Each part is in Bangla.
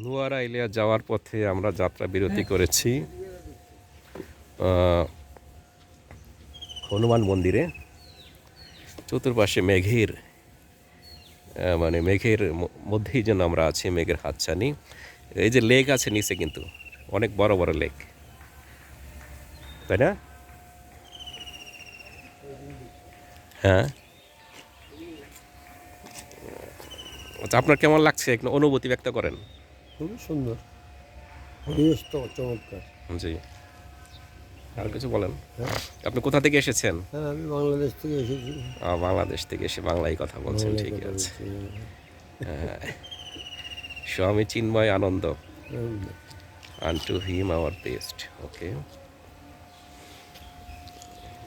নুয়ারা ইলিয়া যাওয়ার পথে আমরা যাত্রা বিরতি করেছি আহ, হনুমান মন্দিরে। চতুর্পাশে মেঘের মানে মেঘের মধ্যেই যেন আমরা আছি, মেঘের হাতছানি। এই যে লেক আছে নিচে, কিন্তু অনেক বড় বড় লেক, তাই না? হ্যাঁ। আচ্ছা, আপনার কেমন লাগছে একটু অনুভূতি ব্যক্ত করেন। খুবই সুন্দর, পরিবেশ তো চমৎকার। জি, আর কিছু বলেন। হ্যাঁ, আপনি কোথা থেকে এসেছেন? হ্যাঁ, আমি বাংলাদেশ থেকে এসেছি। বাংলাদেশ থেকে এসে বাংলায় কথা বলছেন, বাংলায় ঠিকই কথা আছে। বলছি। স্বামী চিন্ময় আনন্দ, হুম, আনটু হিম আওয়ার বেস্ট। ওকে,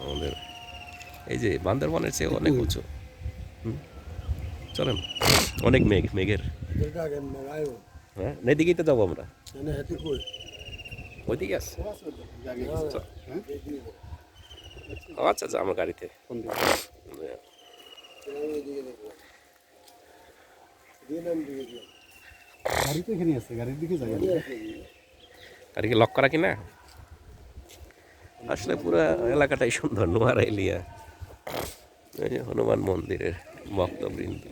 আমাদের এই যে বান্দরবনের চেয়ে অনেক উঁচু। চলেন, অনেক মেঘ, মেঘের। হ্যাঁ, এদিকেই তো যাবো আমরা। ওইদিকে আছে। চল। ও আচ্ছা আচ্ছা, আমার গাড়িতে। গাড়ি তো এখানে আছে, গাড়ির দিকে যাই। গাড়িকে লক করা কিনা? আসলে পুরো এলাকাটাই সুন্দর, নোয়ারা এলিয়া। এই যে হনুমান মন্দিরের ভক্তবৃন্দ।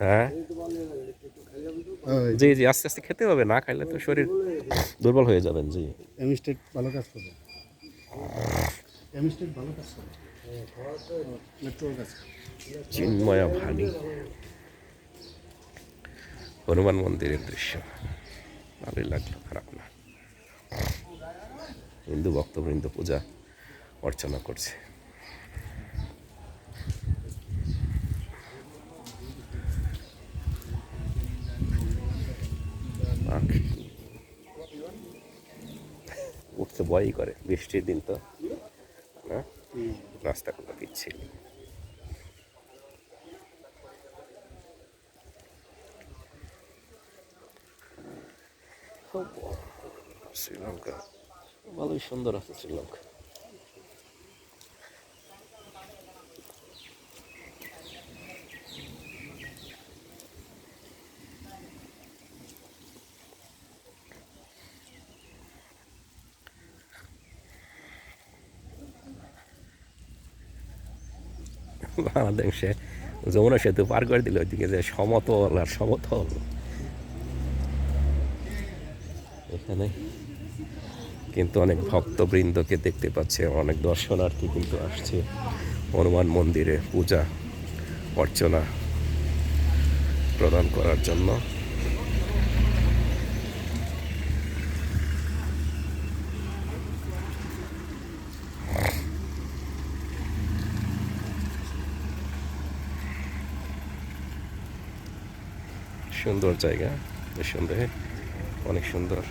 হ্যাঁ, জি জি, আস্তে আস্তে খেতে হবে, না খাইলে তো শরীর দুর্বল হয়ে যাবেন। জি, এমস্টেট ভালো কাজ করে, এমস্টেট ভালো কাজ করে, মেট্রোর কাজ করে। চিন্ময়া ভানি, হনুমান মন্দিরের দৃশ্য ভালোই লাগলো, খারাপ না। হিন্দু ভক্তবৃন্দ পূজা অর্চনা করছে। উঠতে ভয়ই করে, বৃষ্টির দিন তো না, রাস্তাগুলো পিচ্ছিল। শ্রীলঙ্কা ভালোই সুন্দর আছে, শ্রীলঙ্কা। বাংলাদেশে যমুনা সেতু পার করে দিল, ওইদিকে যে সমতল আর সমতল। এখানে কিন্তু অনেক ভক্তবৃন্দকে দেখতে পাচ্ছে, অনেক দর্শনার্থী কিন্তু আসছে হনুমান মন্দিরে পূজা অর্চনা প্রদান করার জন্য। সুন্দর জায়গা, নিঃসন্দেহে অনেক সুন্দর।